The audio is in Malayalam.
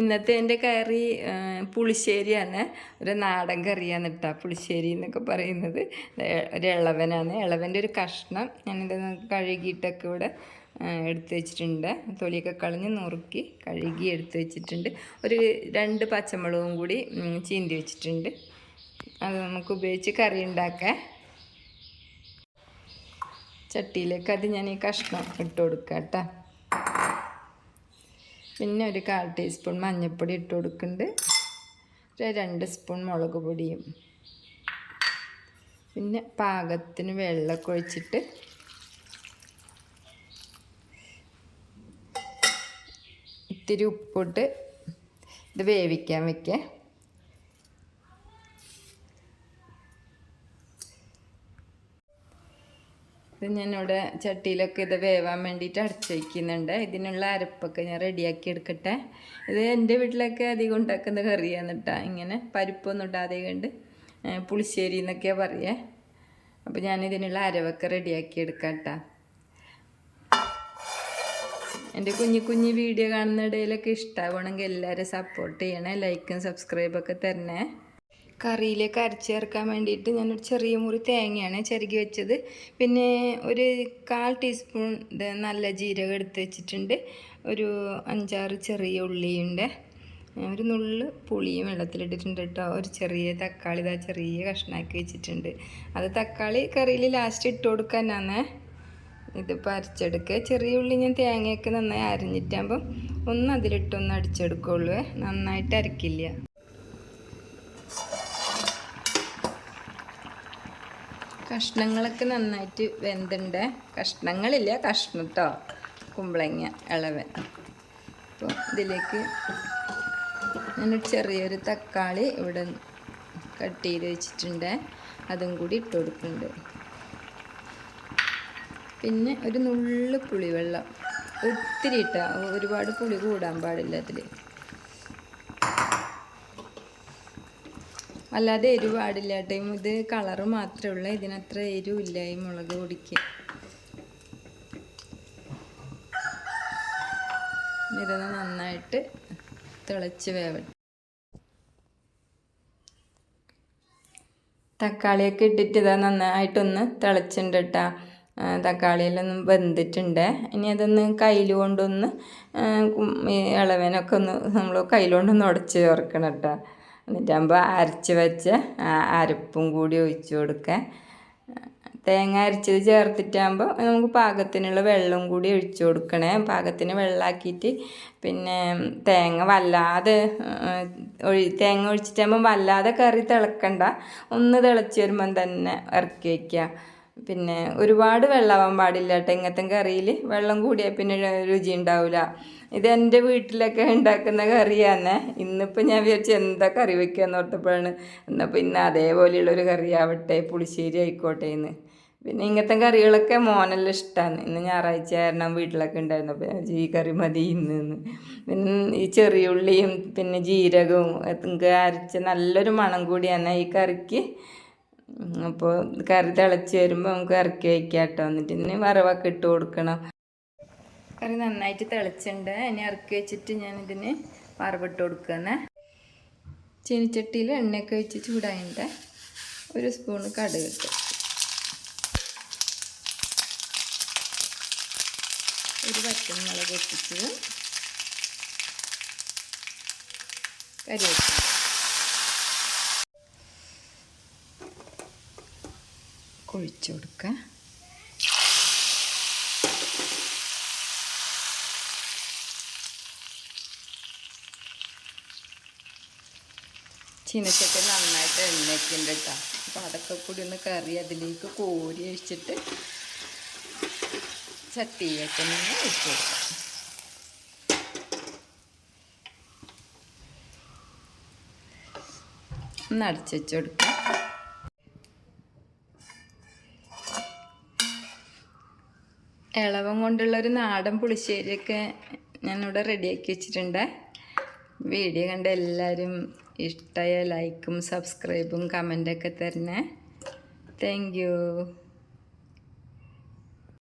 ഇന്നത്തെ എൻ്റെ കറി പുളിശ്ശേരിയാണ്. ഒരു നാടൻ കറിയാണ് കേട്ടോ. പുളിശ്ശേരി എന്നൊക്കെ പറയുന്നത് ഒരു ഇളവനാണ്. ഇളവൻ്റെ ഒരു കഷ്ണം ഞാനിത് കഴുകിയിട്ടൊക്കെ ഇവിടെ എടുത്ത് വെച്ചിട്ടുണ്ട്. തൊലിയൊക്കെ കളഞ്ഞ് നുറുക്കി കഴുകി എടുത്ത് വെച്ചിട്ടുണ്ട്. ഒരു 2 പച്ചമുളകും കൂടി ചീന്തി വെച്ചിട്ടുണ്ട്. അത് നമുക്ക് ഉപയോഗിച്ച് കറി ഉണ്ടാക്കാം. ചട്ടിയിലേക്ക് അത് ഞാൻ ഈ കഷ്ണം ഇട്ട് കൊടുക്കാം കേട്ടോ. പിന്നെ ഒരു 1/4 ടീസ്പൂൺ മഞ്ഞൾപ്പൊടി ഇട്ട് കൊടുക്കുന്നുണ്ട്. ഒരു 2 സ്പൂൺ മുളക് പൊടിയും പിന്നെ പാകത്തിന് വെള്ളമൊക്കെ ഒഴിച്ചിട്ട് ഇത്തിരി ഉപ്പിട്ട് ഇത് വേവിക്കാൻ വയ്ക്കുക. ഇത് ഞാനിവിടെ ചട്ടിയിലൊക്കെ ഇത് വേവാൻ വേണ്ടിയിട്ട് അടച്ചു വയ്ക്കുന്നുണ്ട്. ഇതിനുള്ള അരപ്പൊക്കെ ഞാൻ റെഡിയാക്കി എടുക്കട്ടെ. ഇത് എൻ്റെ വീട്ടിലൊക്കെ അധികം ഉണ്ടാക്കുന്ന കറിയാണ് കേട്ടോ. ഇങ്ങനെ പരിപ്പൊന്നും ഇടാതെ കണ്ട് പുളിശ്ശേരി എന്നൊക്കെയാണ് പറയുക. അപ്പോൾ ഞാനിതിനുള്ള അരവൊക്കെ റെഡിയാക്കി എടുക്കാം കേട്ടോ. എൻ്റെ കുഞ്ഞു വീഡിയോ കാണുന്ന ഇടയിലൊക്കെ ഇഷ്ടമാവണമെങ്കിൽ എല്ലാവരും സപ്പോർട്ട് ചെയ്യണേ. ലൈക്കും സബ്സ്ക്രൈബൊക്കെ തരണേ. കറിയിലേക്ക് അരച്ച് ചേർക്കാൻ വേണ്ടിയിട്ട് ഞാനൊരു ചെറിയ മുറി തേങ്ങയാണ് ചിരകി വെച്ചത്. പിന്നെ ഒരു 1/4 ടീസ്പൂൺ നല്ല ജീരകം എടുത്ത് വെച്ചിട്ടുണ്ട്. ഒരു 5-6 ചെറിയ ഉള്ളിയുണ്ട്. ഒരു നുള്ള് പുളിയും വെള്ളത്തിലിട്ടിട്ടുണ്ട് കേട്ടോ. ഒരു ചെറിയ തക്കാളി ഇതാ ചെറിയ കഷ്ണമാക്കി വെച്ചിട്ടുണ്ട്. അത് തക്കാളി കറിയിൽ ലാസ്റ്റ് ഇട്ട് കൊടുക്കാനാണ്. ഇതിപ്പോൾ അരച്ചെടുക്കുക. ചെറിയ ഉള്ളി ഞാൻ തേങ്ങയൊക്കെ നന്നായി അരിഞ്ഞിട്ടാകുമ്പം ഒന്ന് അതിലിട്ടൊന്ന് അടിച്ചെടുക്കുള്ളൂ. നന്നായിട്ട് അരക്കില്ല. കഷ്ണങ്ങളൊക്കെ നന്നായിട്ട് വെന്തുണ്ട്. കഷ്ണങ്ങളില്ല, കഷ്ണം കേട്ടോ. കുമ്പളങ്ങ ഇളവൻ. അപ്പോൾ ഇതിലേക്ക് ഞാനൊരു ചെറിയൊരു തക്കാളി ഇവിടെ കട്ട് ചെയ്ത് വെച്ചിട്ടുണ്ട്. അതും കൂടി ഇട്ട് കൊടുക്കുന്നുണ്ട്. പിന്നെ ഒരു നുള്ളു പുളിവെള്ളം ഒത്തിരി ഇട്ടാൽ ഒരുപാട് പുളി കൂടാൻ പാടില്ല അതിൽ. അല്ലാതെ എരിവ് പാടില്ല കേട്ടോ. ഇത് കളറ് മാത്രമേ ഉള്ളൂ. ഇതിനത്ര എരിവില്ല ഈ മുളക് പൊടിക്ക്. ഇതൊന്ന് നന്നായിട്ട് തിളച്ച് വേവട്ടെ. തക്കാളിയൊക്കെ ഇട്ടിട്ട് ഇതാ നന്നായിട്ടൊന്ന് തിളച്ചിട്ടുണ്ട് കേട്ടോ. തക്കാളിയിലൊന്നും വെന്തിട്ടുണ്ട്. ഇനി അതൊന്ന് കയ്യിൽ കൊണ്ടൊന്ന് ഇളവനൊക്കെ ഒന്ന് നമ്മൾ കയ്യിലുകൊണ്ടൊന്ന് ഉടച്ച് ചേർക്കണം കേട്ടോ. എന്നിട്ടാകുമ്പോൾ അരച്ച് വെച്ച അരപ്പും കൂടി ഒഴിച്ച് കൊടുക്കുക. തേങ്ങ അരച്ചത് ചേർത്തിട്ടാകുമ്പോൾ നമുക്ക് പാകത്തിനുള്ള വെള്ളം കൂടി ഒഴിച്ച് കൊടുക്കണേ. പാകത്തിന് വെള്ളമാക്കിയിട്ട് പിന്നെ തേങ്ങ ഒഴിച്ചിട്ടാകുമ്പോൾ വല്ലാതെ കറി തിളക്കണ്ട. ഒന്ന് തിളച്ച് വരുമ്പം തന്നെ ഇറക്കി വയ്ക്കുക. പിന്നെ ഒരുപാട് വെള്ളമാവാൻ പാടില്ല കേട്ടോ. ഇങ്ങനത്തെ കറിയിൽ വെള്ളം കൂടിയാൽ പിന്നെ രുചി ഉണ്ടാവില്ല. ഇതെൻ്റെ വീട്ടിലൊക്കെ ഉണ്ടാക്കുന്ന കറിയാണ്. ഇന്നിപ്പോൾ ഞാൻ വിചാരിച്ചു എന്താ കറി വയ്ക്കുകയെന്ന് ഓർത്തപ്പോഴാണ് എന്നപ്പോൾ ഇന്ന് അതേപോലെയുള്ളൊരു കറിയാവട്ടെ, പുളിശ്ശേരി ആയിക്കോട്ടെ എന്ന്. പിന്നെ ഇങ്ങനത്തെ കറികളൊക്കെ മോനെല്ലാം ഇഷ്ടമാണ്. ഇന്ന് ഞായറാഴ്ച കാരണം വീട്ടിലൊക്കെ ഉണ്ടായിരുന്നു. അപ്പോൾ ഈ കറി മതി ഇന്ന്. പിന്നെ ഈ ചെറിയ ഉള്ളിയും പിന്നെ ജീരകവും ഒക്കെ അരച്ച നല്ലൊരു മണം കൂടിയാണ് ഈ കറിക്ക്. അപ്പോൾ കറി തിളച്ച് വരുമ്പോൾ നമുക്ക് ഇറക്കി വയ്ക്കാം കേട്ടോ. എന്നിട്ട് ഇനി വറവൊക്കെ ഇട്ട് കൊടുക്കണം. കറി നന്നായിട്ട് തിളച്ചിട്ടുണ്ട്. ഇനി ഇറക്കി വെച്ചിട്ട് ഞാനിതിന് വറവിട്ട് കൊടുക്കുകയാണ്. ചീനിച്ചട്ടിയിൽ എണ്ണയൊക്കെ വെച്ച് ചൂടായിട്ട് 1 സ്പൂണ് കടുക് ഇട്ട്, 1 പച്ചമുളക് പൊട്ടിച്ച്, കറിവേപ്പില, ഒഴിച്ചു കൊടുക്കുക. ചീനച്ചട്ടിയിൽ നന്നായിട്ട് എണ്ണയൊക്കെ ഉണ്ട് കേട്ടോ. അപ്പോൾ അതൊക്കെ കൂടി ഒന്ന് കറി അതിലേക്ക് കോരി ഒഴിച്ചിട്ട് ചട്ടിയിലേക്ക് തന്നെ ഒഴിച്ച് കൊടുക്കാം. ഒന്ന് അടച്ച് വെച്ച് കൊടുക്കുക. ഇളവം കൊണ്ടുള്ളൊരു നാടൻ പുളിശ്ശേരിയൊക്കെ ഞാനിവിടെ റെഡിയാക്കി വെച്ചിട്ടുണ്ട്. വീഡിയോ കണ്ട എല്ലാവരും ഇഷ്ടമായ ലൈക്കും സബ്സ്ക്രൈബും കമൻറ്റൊക്കെ തരണേ. Thank you.